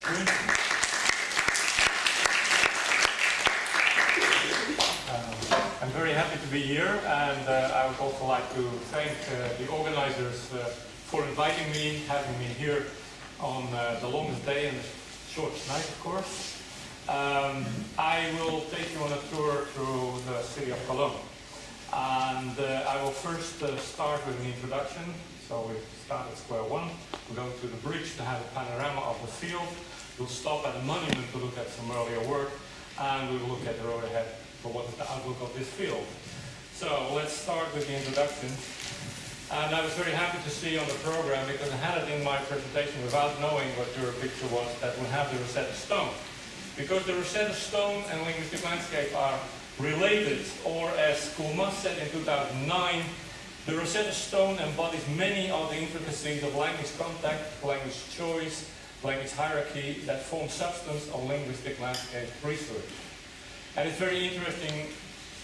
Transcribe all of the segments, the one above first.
I'm very happy to be here, and I would also like to thank the organizers for inviting me, having me here on the longest day and the shortest night, of course. I will take you on a tour through the city of Cologne. And I will first start with an introduction. So we start at square one. We go to the bridge to have a panorama of the field. We'll stop at a monument to look at some earlier work. And we will look at the road ahead for what is the outlook of this field. So let's start with the introduction. And I was very happy to see on the program, because I had it in my presentation without knowing what your picture was, that we have the Rosetta Stone. Because the Rosetta Stone and linguistic landscape are related, or as Koolmas said in 2009, the Rosetta Stone embodies many of the intricacies of language contact, language choice, language hierarchy that form substance of linguistic landscape research. And it's very interesting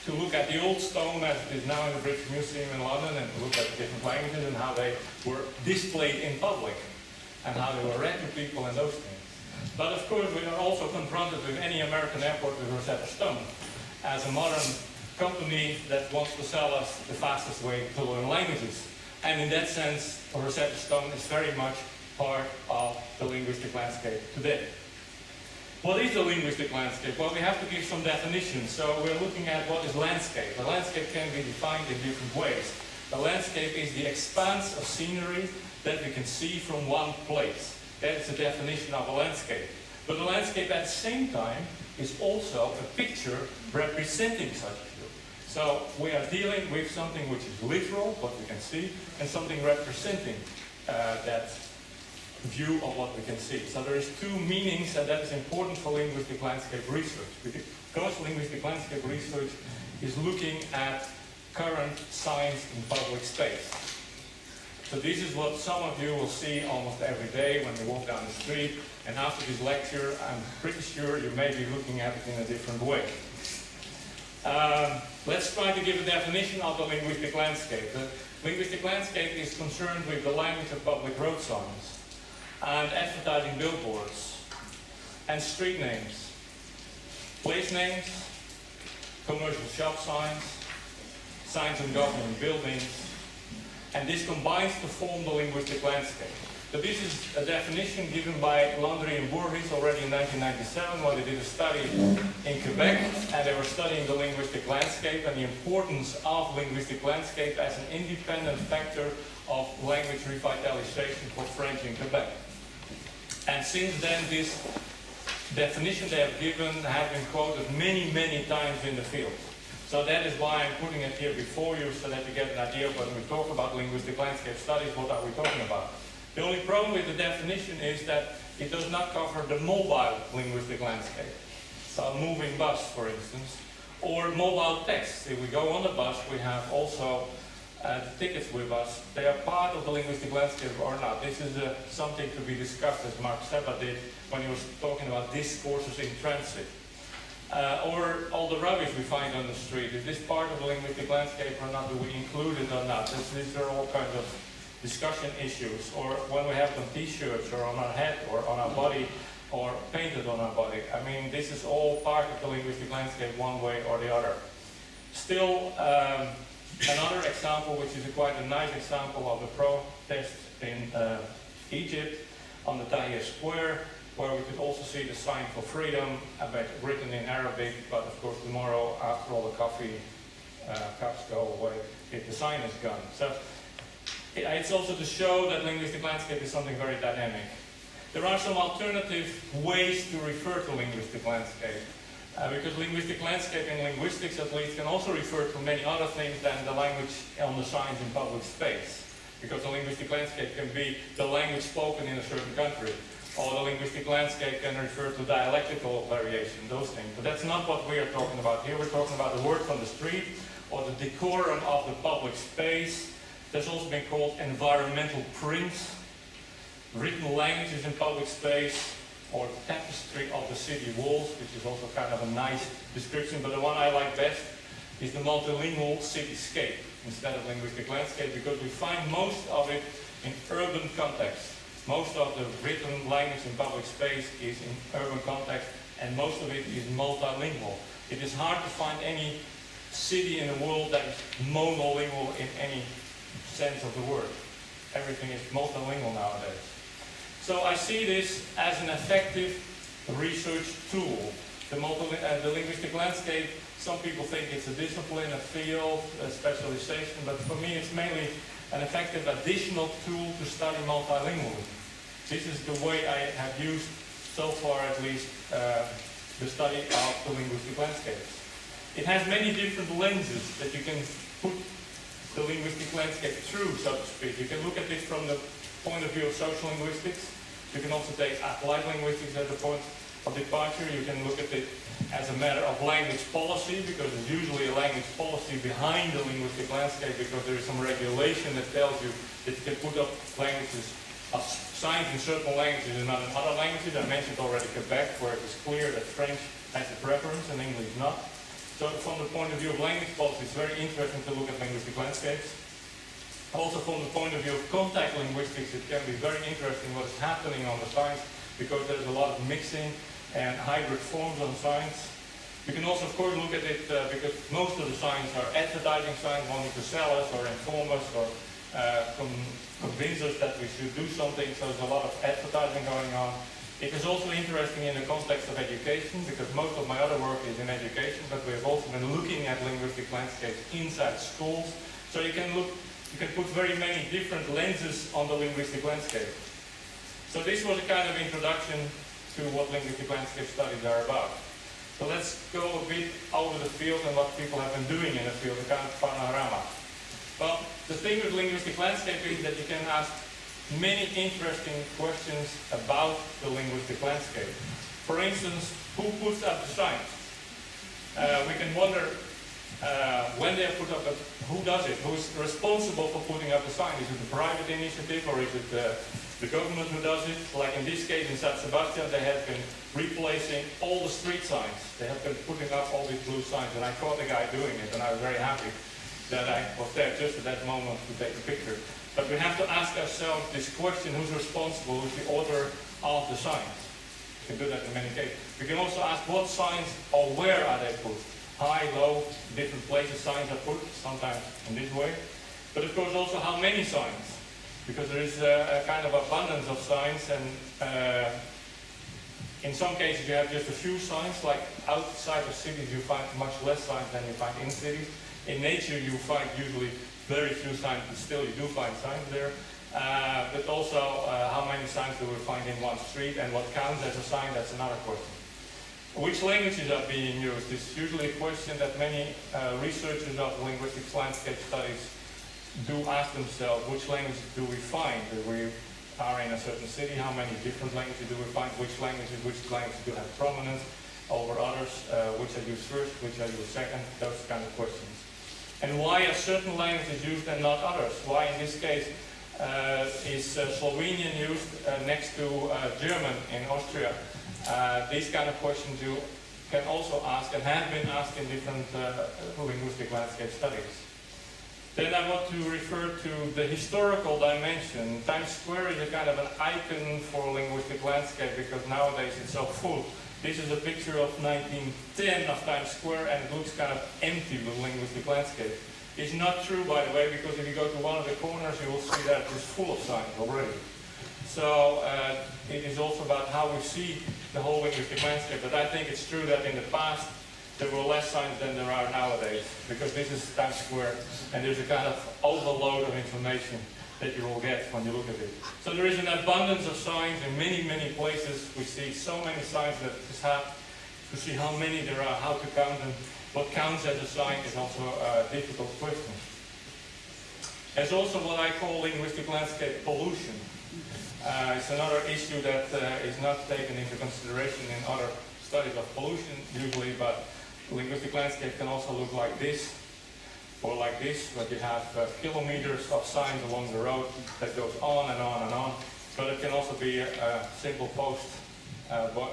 to look at the old stone as it is now in the British Museum in London, and to look at the different languages and how they were displayed in public and how they were read to people and those things. But of course we are also confronted with any American airport with Rosetta Stone as a modern company that wants to sell us the fastest way to learn languages. And in that sense, Rosetta Stone is very much part of the linguistic landscape today. What is the linguistic landscape? Well, we have to give some definitions. So we're looking at what is landscape. The landscape can be defined in different ways. The landscape is the expanse of scenery that we can see from one place. That is the definition of a landscape. But the landscape at the same time is also a picture representing such a view. So we are dealing with something which is literal, what we can see, and something representing that view of what we can see. So there is two meanings, and that is important for linguistic landscape research, because linguistic landscape research is looking at current signs in public space. So this is what some of you will see almost every day when you walk down the street, and after this lecture I'm pretty sure you may be looking at it in a different way. Let's try to give a definition of the linguistic landscape. The linguistic landscape is concerned with the language of public road signs, and advertising billboards, and street names, place names, commercial shop signs, signs on government buildings, and this combines to form the linguistic landscape. So this is a definition given by Landry and Bourris already in 1997 when they did a study in Quebec, and they were studying the linguistic landscape and the importance of linguistic landscape as an independent factor of language revitalization for French in Quebec. And since then, this definition they have given has been quoted many, many times in the field. So that is why I'm putting it here before you, so that you get an idea of when we talk about linguistic landscape studies, what are we talking about. The only problem with the definition is that it does not cover the mobile linguistic landscape. So a moving bus, for instance, or mobile text. If we go on the bus, we have also the tickets with us. They are part of the linguistic landscape or not. This is something to be discussed, as Mark Seba did when he was talking about discourses in transit. Or all the rubbish we find on the street. Is this part of the linguistic landscape or not? Do we include it or not? These are all kinds of discussion issues. Or when we have it on t-shirts or on our head or on our body or painted on our body. I mean, this is all part of the linguistic landscape one way or the other. Still, another example, which is quite a nice example of the protest in Egypt on the Tahrir Square, where we could also see the sign for freedom, written in Arabic, but of course tomorrow, after all the coffee cups go away, the sign is gone. So it's also to show that linguistic landscape is something very dynamic. There are some alternative ways to refer to linguistic landscape, because linguistic landscape in linguistics at least can also refer to many other things than the language on the signs in public space. Because the linguistic landscape can be the language spoken in a certain country, or the linguistic landscape can refer to dialectical variation, those things. But that's not what we are talking about here. We're talking about the word from the street, or the decorum of the public space. There's also been called environmental prints, written languages in public space, or tapestry of the city walls, which is also kind of a nice description. But the one I like best is the multilingual cityscape instead of linguistic landscape, because we find most of it in urban context. Most of the written language in public space is in urban context, and most of it is multilingual. It is hard to find any city in the world that is monolingual in any sense of the word. Everything is multilingual nowadays. So I see this as an effective research tool. The linguistic landscape, some people think it's a discipline, a field, a specialization, but for me it's mainly an effective additional tool to study multilingualism. This is the way I have used, so far at least, the study of the linguistic landscapes. It has many different lenses that you can put the linguistic landscape through, so to speak. You can look at this from the point of view of social linguistics. You can also take applied linguistics as a point of departure. You can look at it as a matter of language policy, because there's usually a language policy behind the linguistic landscape, because there is some regulation that tells you that you can put up languages of signs in certain languages and not in other languages. I mentioned already Quebec, where it is clear that French has a preference and English not. So from the point of view of language policy, it's very interesting to look at linguistic landscapes. Also from the point of view of contact linguistics, it can be very interesting what is happening on the signs, because there's a lot of mixing and hybrid forms on signs. You can also, of course, look at it because most of the signs are advertising signs, wanting to sell us or inform us or convince us that we should do something. So there's a lot of advertising going on. It is also interesting in the context of education, because most of my other work is in education, but we have also been looking at linguistic landscapes inside schools. So you can put very many different lenses on the linguistic landscape. So this was a kind of introduction to what linguistic landscape studies are about. So let's go a bit over the field and what people have been doing in the field, a kind of panorama. Well, the thing with linguistic landscape is that you can ask many interesting questions about the linguistic landscape. For instance, who puts up the signs? We can wonder when they are put up, who does it? Who is responsible for putting up the sign? Is it a private initiative, or is it the government who does it? Like in this case in San Sebastian, they have been replacing all the street signs. They have been putting up all these blue signs, and I caught the guy doing it, and I was very happy that I was there just at that moment to take a picture. But we have to ask ourselves this question: who's responsible? Who's the author of the signs? We can do that in many cases. We can also ask what signs or where are they put? High, low, different places signs are put, sometimes in this way. But of course also how many signs? Because there is a kind of abundance of signs, and in some cases you have just a few signs, like outside of cities you find much less signs than you find in cities. In nature you find usually very few signs, but still you do find signs there. But also how many signs do we find in one street, and what counts as a sign, that's another question. Which languages are being used is usually a question that many researchers of linguistic landscape studies do ask themselves. Which languages do we find? We are in a certain city, how many different languages do we find? Which languages do have prominence over others? Which are used first, which are used second? Those kind of questions. And why are certain languages used and not others? Why in this case is Slovenian used next to German in Austria? These kind of questions you can also ask and have been asked in different linguistic landscape studies. Then I want to refer to the historical dimension. Times Square is a kind of an icon for linguistic landscape, because nowadays it's so full. This is a picture of 1910 of Times Square, and it looks kind of empty with linguistic landscape. It's not true, by the way, because if you go to one of the corners, you will see that it's full of signs already. So it is also about how we see the whole linguistic landscape. But I think it's true that in the past there were less signs than there are nowadays, because this is Times Square, and there's a kind of overload of information that you will get when you look at it. So there is an abundance of signs in many, many places. We see so many signs that it's hard to see how many there are, how to count them. What counts as a sign is also a difficult question. There's also what I call linguistic landscape pollution. It's another issue that is not taken into consideration in other studies of pollution usually, but linguistic landscape can also look like this, or like this, but you have kilometers of signs along the road that goes on and on and on. But it can also be a simple post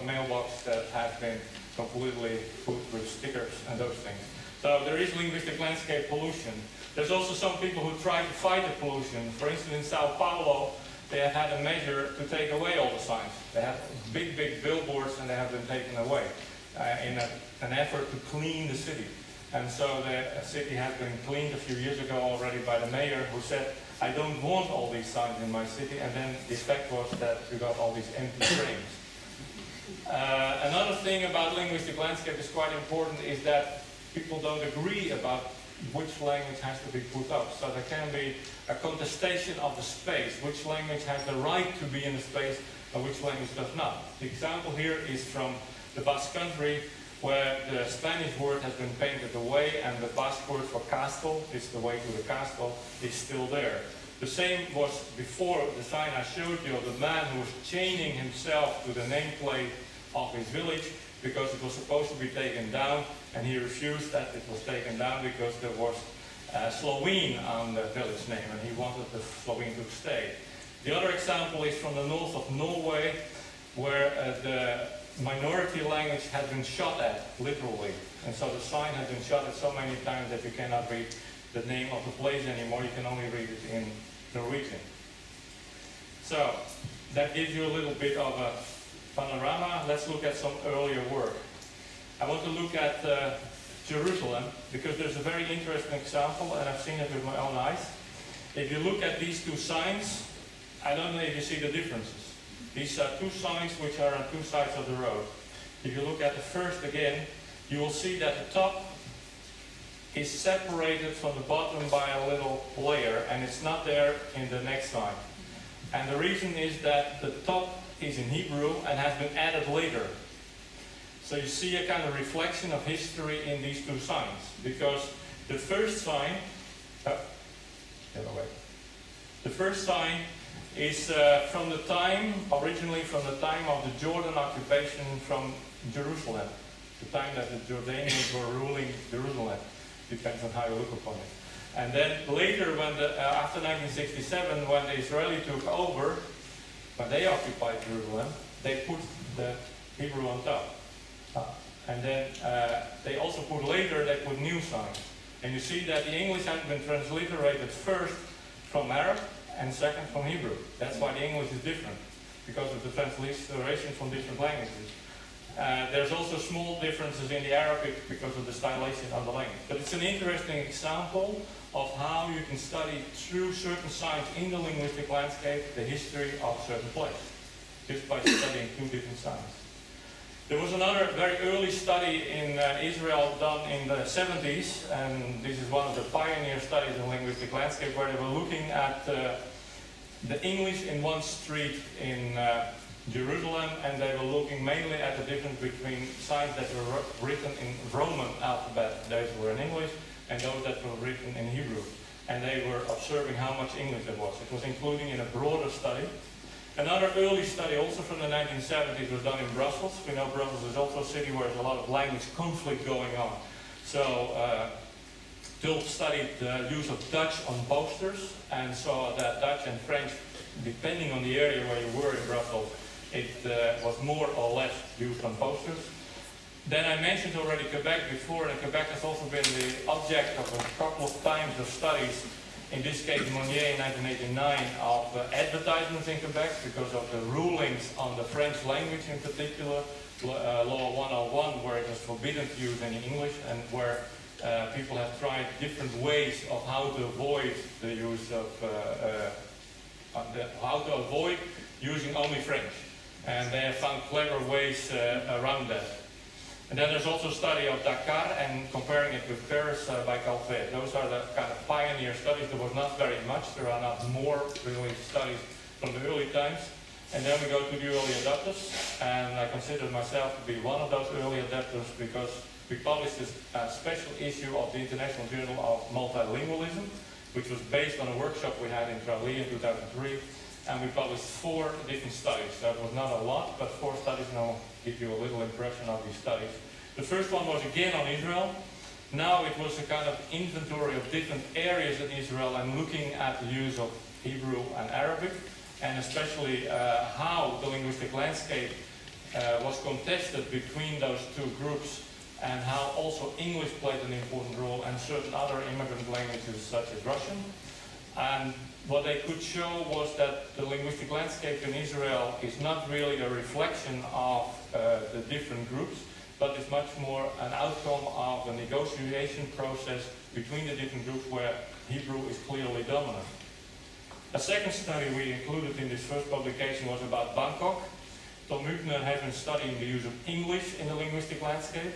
mailbox that has been completely put with stickers and those things. So there is linguistic landscape pollution. There's also some people who try to fight the pollution. For instance, in Sao Paulo, they have had a measure to take away all the signs. They have big, big billboards and they have been taken away in an effort to clean the city. And so the city has been cleaned a few years ago already by the mayor, who said, I don't want all these signs in my city, and then the effect was that we got all these empty frames. Another thing about linguistic landscape is quite important is that people don't agree about which language has to be put up. So there can be a contestation of the space, which language has the right to be in the space and which language does not. The example here is from the Basque country, where the Spanish word has been painted away and the Basque word for castle, is the way to the castle, is still there. The same was before the sign I showed you of the man who was chaining himself to the nameplate of his village because it was supposed to be taken down, and he refused that it was taken down because there was Slovene on the village name and he wanted the Slovene to stay. The other example is from the north of Norway, where the minority language has been shot at, literally. And so the sign has been shot at so many times that you cannot read the name of the place anymore, you can only read it in Norwegian. So, that gives you a little bit of a panorama. Let's look at some earlier work. I want to look at Jerusalem, because there's a very interesting example, and I've seen it with my own eyes. If you look at these two signs, I don't know if you see the differences. These are two signs which are on two sides of the road. If you look at the first again, you will see that the top is separated from the bottom by a little layer, and it's not there in the next sign. And the reason is that the top is in Hebrew and has been added later. So you see a kind of reflection of history in these two signs, because the first sign, the first sign is from the time, originally from the time of the Jordan occupation from Jerusalem, the time that the Jordanians were ruling Jerusalem, depends on how you look upon it. And then later, when after 1967, when the Israelis took over, when they occupied Jerusalem, they put the Hebrew on top. And then they also put later, they put new signs. And you see that the English had been transliterated first from Arab, and second from Hebrew. That's why the English is different, because of the transliteration from different languages. There's also small differences in the Arabic because of the stylization of the language. But it's an interesting example of how you can study through certain signs in the linguistic landscape the history of a certain place, just by studying two different signs. There was another very early study in Israel done in the 70s, and this is one of the pioneer studies in linguistic landscape, where they were looking at the English in one street in Jerusalem, and they were looking mainly at the difference between signs that were written in Roman alphabet, those were in English, and those that were written in Hebrew. And they were observing how much English there was. It was including in a broader study. Another early study, also from the 1970s, was done in Brussels. We know Brussels is also a city where there's a lot of language conflict going on. So Durk studied the use of Dutch on posters, and saw that Dutch and French, depending on the area where you were in Brussels, it was more or less used on posters. Then I mentioned already Quebec before, and Quebec has also been the object of a couple of times of studies. In this case, Monnier in 1989, of advertisements in Quebec because of the rulings on the French language in particular, Law 101, where it was forbidden to use any English, and where people have tried different ways of how to avoid the use of, how to avoid using only French. And they have found clever ways around that. And then there's also a study of Dakar and comparing it with Paris by Calvet. Those are the kind of pioneer studies. There was not very much. There are not more really studies from the early times. And then we go to the early adapters. And I consider myself to be one of those early adapters because we published this special issue of the International Journal of Multilingualism, which was based on a workshop we had in Tralee in 2003. And we published 4 different studies. That was not a lot, but 4 studies, and I'll give you a little impression of these studies. The first one was again on Israel. Now it was a kind of inventory of different areas in Israel and looking at the use of Hebrew and Arabic, and especially how the linguistic landscape was contested between those two groups, and how also English played an important role and certain other immigrant languages such as Russian. And what they could show was that the linguistic landscape in Israel is not really a reflection of the different groups, but it's much more an outcome of the negotiation process between the different groups where Hebrew is clearly dominant. A second study we included in this first publication was about Bangkok. Tom Hübner has been studying the use of English in the linguistic landscape,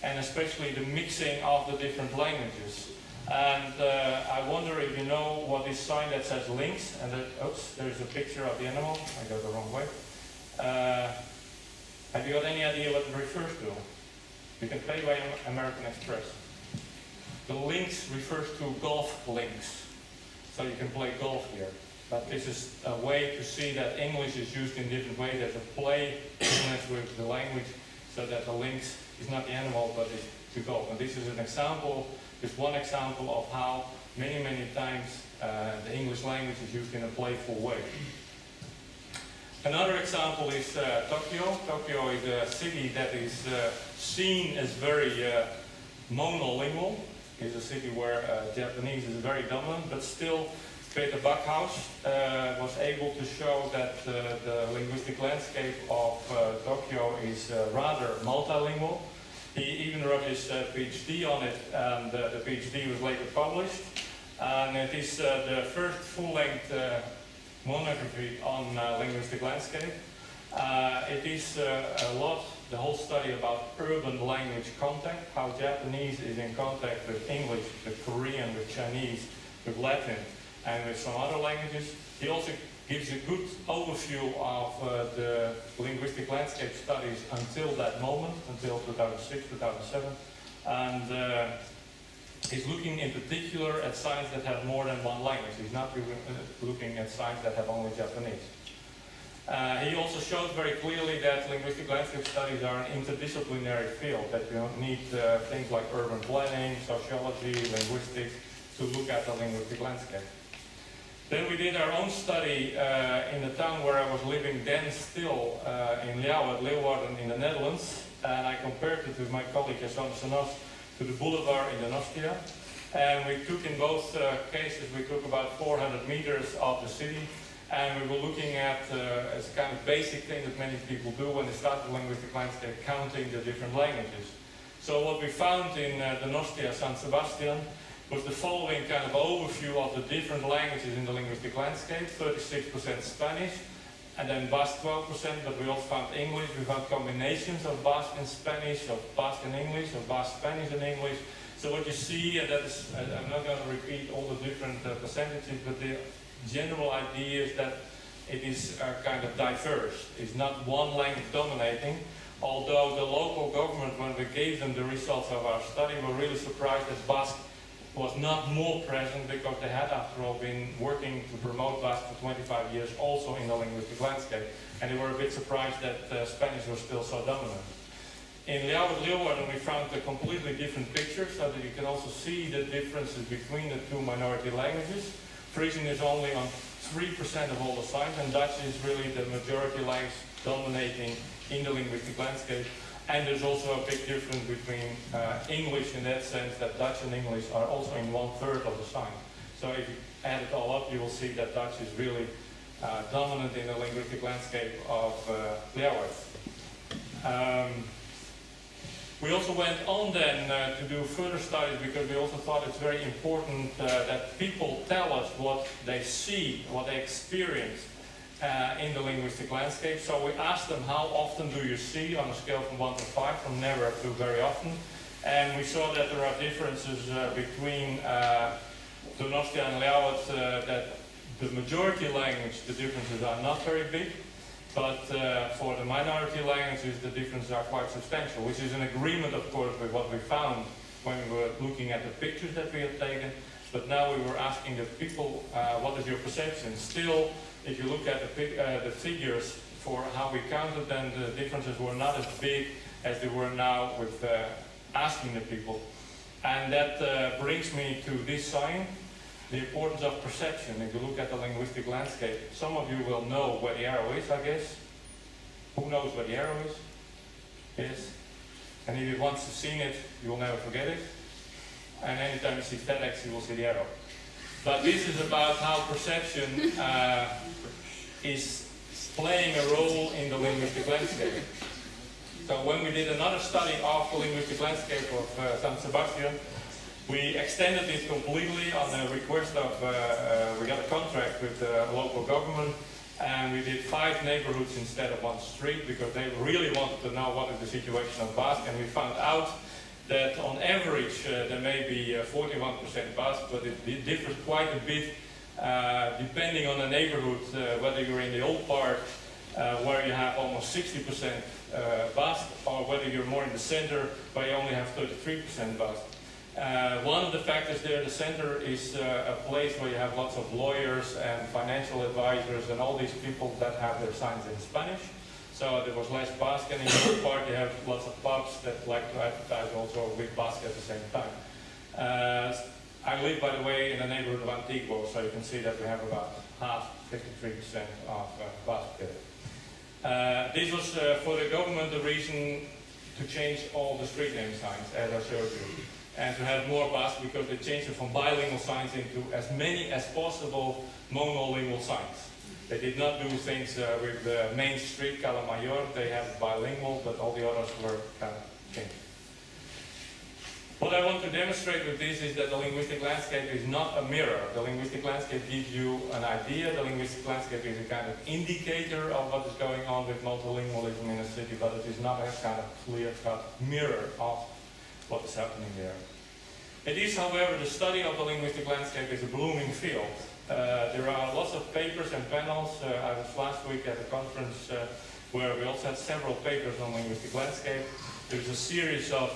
and especially the mixing of the different languages. And I wonder if you know what this sign that says links, and oops, there's a picture of the animal. I got the wrong way. Have you got any idea what it refers to? You can pay by American Express. The links refers to golf links. So you can play golf here. But this is a way to see that English is used in different ways. There's a playfulness with the language, so that the links is not the animal, but it's to golf. And this is an example, just one example of how many, many times the English language is used in a playful way. Another example is Tokyo. Tokyo is a city that is seen as very monolingual. It's a city where Japanese is very dominant, but still Peter Backhaus was able to show that the linguistic landscape of Tokyo is rather multilingual. He even wrote his PhD on it, and the PhD was later published. And it is the first full-length monography on linguistic landscape. It is the whole study about urban language contact, how Japanese is in contact with English, with Korean, with Chinese, with Latin, and with some other languages. He also gives a good overview of the linguistic landscape studies until that moment, until 2006, 2007. And he's looking in particular at signs that have more than one language. He's not looking at signs that have only Japanese. He also shows very clearly that linguistic landscape studies are an interdisciplinary field, that you don't need things like urban planning, sociology, linguistics to look at the linguistic landscape. Then we did our own study in the town where I was living then still, in Leeuwarden in the Netherlands, and I compared it with my colleague Jason Sanos to the boulevard in the Nostia. And we took in both cases, we took about 400 meters of the city, and we were looking at, as a kind of basic thing that many people do when they start the linguistic landscape, counting the different languages. So what we found in the Nostia San Sebastian was the following kind of overview of the different languages in the linguistic landscape: 36% Spanish, and then Basque 12%, but we also found English. We found combinations of Basque and Spanish, of Basque and English, of Basque, Spanish and English. So what you see, and that is, I'm not going to repeat all the different percentages, but the general idea is that it is kind of diverse. It's not one language dominating, although the local government, when we gave them the results of our study, were really surprised that Basque was not more present, because they had, after all, been working to promote Basque for 25 years also in the linguistic landscape, and they were a bit surprised that Spanish was still so dominant. In Leeuwarden we found a completely different picture, so that you can also see the differences between the two minority languages. Frisian is only on 3% of all the signs, and Dutch is really the majority language dominating in the linguistic landscape. And there's also a big difference between English, in that sense that Dutch and English are also in 1/3 of the sign. So if you add it all up, you will see that Dutch is really dominant in the linguistic landscape of Leeuwarden. We also went on then to do further studies, because we also thought it's very important that people tell us what they see, what they experience in the linguistic landscape. So we asked them, how often do you see, on a scale from 1 to 5, from never to very often. And we saw that there are differences between Donostia and Leeuwarden, that the majority language, the differences are not very big. But for the minority languages, the differences are quite substantial, which is an agreement, of course, with what we found when we were looking at the pictures that we had taken. But now we were asking the people, what is your perception? Still, if you look at the figures for how we counted, then the differences were not as big as they were now with asking the people. And that brings me to this sign, the importance of perception. If you look at the linguistic landscape, some of you will know where the arrow is, I guess. Who knows where the arrow is? Yes. And if you once have seen it, you will never forget it. And anytime you see FedEx, you will see the arrow. But this is about how perception is playing a role in the linguistic landscape. So when we did another study of the linguistic landscape of San Sebastian, we extended it completely on the request of, we got a contract with the local government, and we did 5 neighborhoods instead of 1 street because they really wanted to know what is the situation of Basque, and we found out that on average there may be 41% Basque, but it differs quite a bit depending on the neighborhood, whether you're in the old part where you have almost 60% Basque, or whether you're more in the center where you only have 33% Basque. One of the factors there, the center is a place where you have lots of lawyers and financial advisors and all these people that have their signs in Spanish. So there was less Basque, and in the other part you have lots of pubs that like to advertise also with Basque at the same time. I live, by the way, in the neighborhood of Antigua, so you can see that we have about half, 53% of Basque there. This was for the government the reason to change all the street name signs, as I showed you, and to have more Basque because they changed it from bilingual signs into as many as possible monolingual signs. They did not do things with the main street, Cala Mayor, they have bilingual, but all the others were kind of changed. What I want to demonstrate with this is that the linguistic landscape is not a mirror. The linguistic landscape gives you an idea. The linguistic landscape is a kind of indicator of what is going on with multilingualism in a city, but it is not a kind of clear-cut mirror of what is happening there. It is, however, the study of the linguistic landscape is a blooming field. There are lots of papers and panels. I was last week at a conference where we also had several papers on linguistic landscape. There's a series of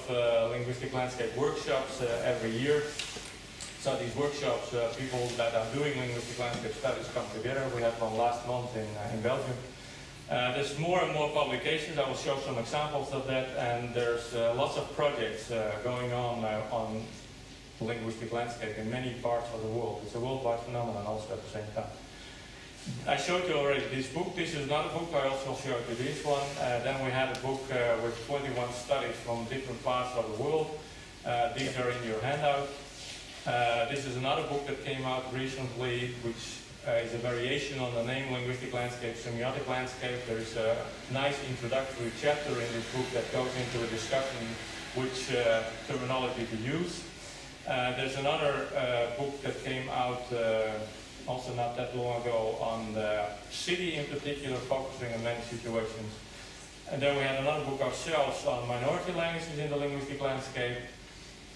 linguistic landscape workshops every year. So these workshops, people that are doing linguistic landscape studies come together. We had one last month in Belgium. There's more and more publications. I will show some examples of that, and there's lots of projects going on linguistic landscape in many parts of the world. It's a worldwide phenomenon also at the same time. I showed you already this book. This is another book. I also showed you this one. Then we had a book with 21 studies from different parts of the world. These are in your handout. This is another book that came out recently, which is a variation on the name Linguistic Landscape, Semiotic Landscape. There's a nice introductory chapter in this book that goes into a discussion which terminology to use. There's another book that came out also not that long ago on the city in particular, focusing on many situations. And then we had another book ourselves on minority languages in the linguistic landscape.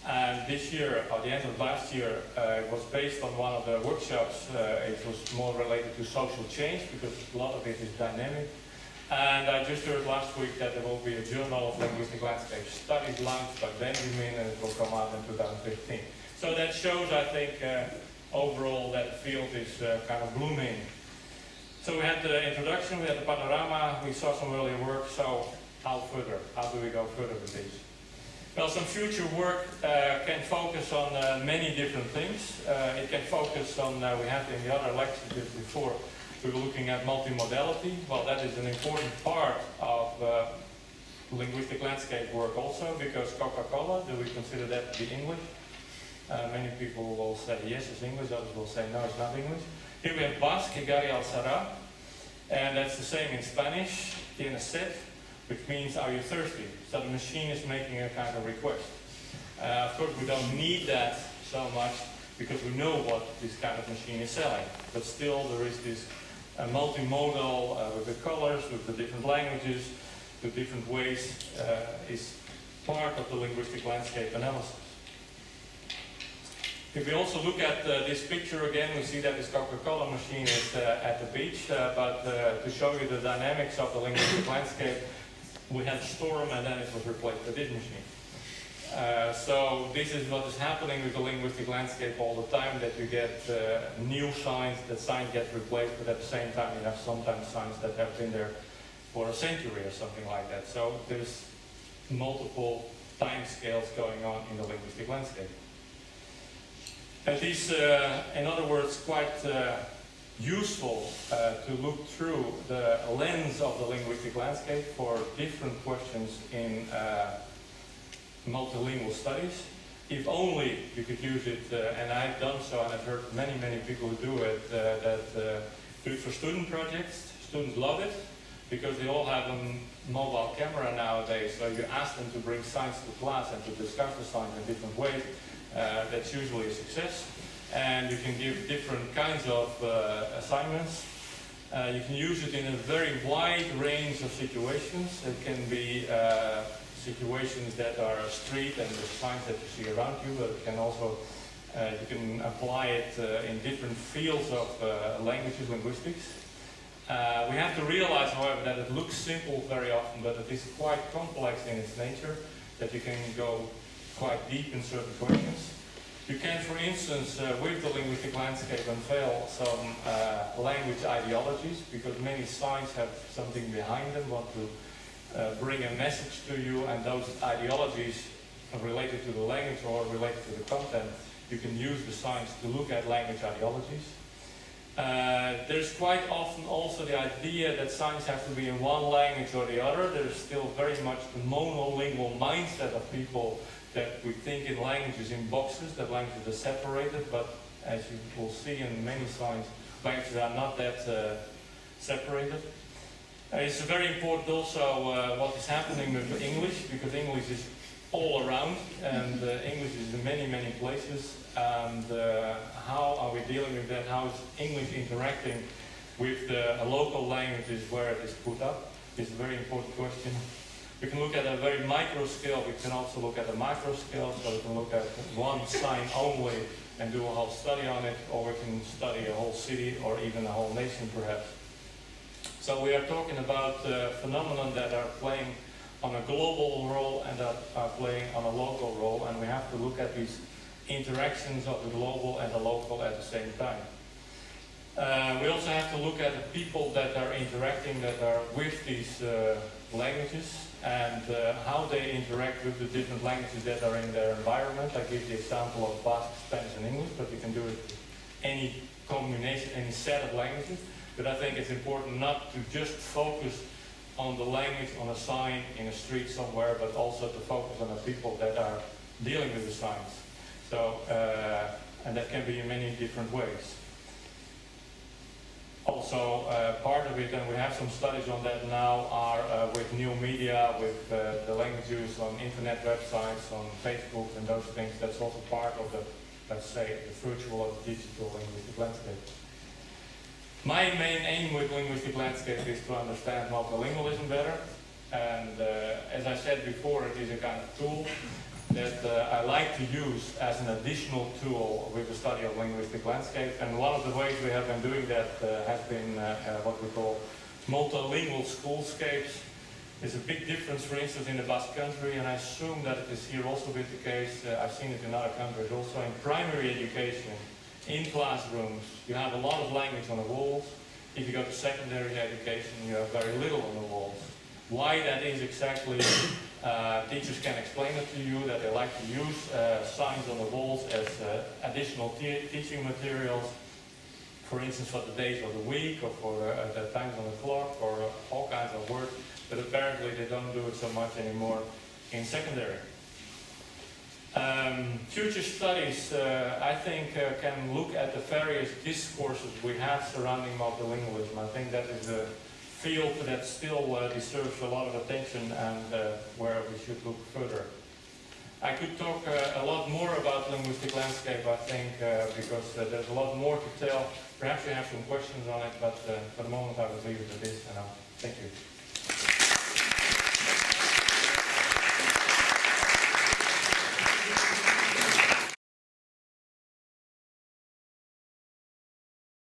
And this year, or the end of last year, it was based on one of the workshops. It was more related to social change because a lot of it is dynamic. And I just heard last week that there will be a Journal of Linguistic Landscape Studies launched by Benjamin, and it will come out in 2015. So that shows, I think, overall that the field is kind of blooming. So we had the introduction, we had the panorama, we saw some earlier work, so how further? How do we go further with this? Well, some future work can focus on many different things. It can focus on, we had in the other lectures before, we were looking at multimodality. Well, that is an important part of linguistic landscape work also, because Coca-Cola, do we consider that to be English? Many people will say yes, it's English, others will say no, it's not English. Here we have Basque, Gari al-Sara, and that's the same in Spanish, tiene sed, which means are you thirsty? So the machine is making a kind of request. Of course, we don't need that so much because we know what this kind of machine is selling, but still there is this multimodal with the colors, with the different languages, the different ways, is part of the linguistic landscape analysis. If we also look at this picture again, we see that this Coca-Cola machine is at the beach, but to show you the dynamics of the linguistic landscape, we had a storm and then it was replaced by this machine. So this is what is happening with the linguistic landscape all the time, that you get new signs, that signs get replaced, but at the same time you have sometimes signs that have been there for a century or something like that. So there's multiple time scales going on in the linguistic landscape. It is, in other words, quite useful to look through the lens of the linguistic landscape for different questions in multilingual studies. if only you could use it, and I've done so, and I've heard many people who do it, do it for student projects. Students love it, because they all have a mobile camera nowadays, so you ask them to bring science to class and to discuss the science in different ways. That's usually a success. And you can give different kinds of assignments. You can use it in a very wide range of situations. It can be situations that are street and the signs that you see around you, but it can also, you can apply it in different fields of languages, linguistics. We have to realize, however, that it looks simple very often, but it is quite complex in its nature, that you can go quite deep in certain questions. You can, for instance, with the linguistic landscape, unveil some language ideologies, because many signs have something behind them, want to bring a message to you, and those ideologies related to the language or related to the content, you can use the signs to look at language ideologies. There's quite often also the idea that signs have to be in one language or the other. There's still very much the monolingual mindset of people that we think in languages in boxes, that languages are separated, but as you will see in many signs, languages are not that separated. It's very important also what is happening with English, because English is all around, and English is in many places, and how are we dealing with that? How is English interacting with the local languages where it is put up? It's a very important question. We can look at a very micro scale, we can also look at a macro scale, so we can look at one sign only and do a whole study on it, or we can study a whole city or even a whole nation perhaps. So we are talking about phenomena that are playing on a global role and that are playing on a local role, and we have to look at these interactions of the global and the local at the same time. We also have to look at the people that are interacting, that are with these languages, and how they interact with the different languages that are in their environment. I give the example of Basque, Spanish and English, but you can do it with any combination, any set of languages. But I think it's important not to just focus on the language on a sign in a street somewhere, but also to focus on the people that are dealing with the signs. So, and that can be in many different ways. Also, part of it, and we have some studies on that now, are with new media, with the language use on internet websites, on Facebook and those things. That's also part of the, let's say, the virtual or the digital linguistic landscape. My main aim with linguistic landscape is to understand multilingualism better. And as I said before, it is a kind of tool that I like to use as an additional tool with the study of linguistic landscape. And one of the ways we have been doing that has been what we call multilingual schoolscapes. There's a big difference, for instance, in the Basque country, and I assume that it is here also with the case. I've seen it in other countries also. In primary education, in classrooms, you have a lot of language on the walls. If you go to secondary education, you have very little on the walls. Why that is exactly, teachers can explain it to you, that they like to use signs on the walls as additional teaching materials, for instance, for the days of the week, or for the times on the clock, or all kinds of work, but apparently they don't do it so much anymore in secondary. Future studies, I think, can look at the various discourses we have surrounding multilingualism. I think that is a field that still deserves a lot of attention, and where we should look further. I could talk a lot more about linguistic landscape, I think, because there's a lot more to tell. Perhaps you have some questions on it, but for the moment I will leave it at this, and thank you.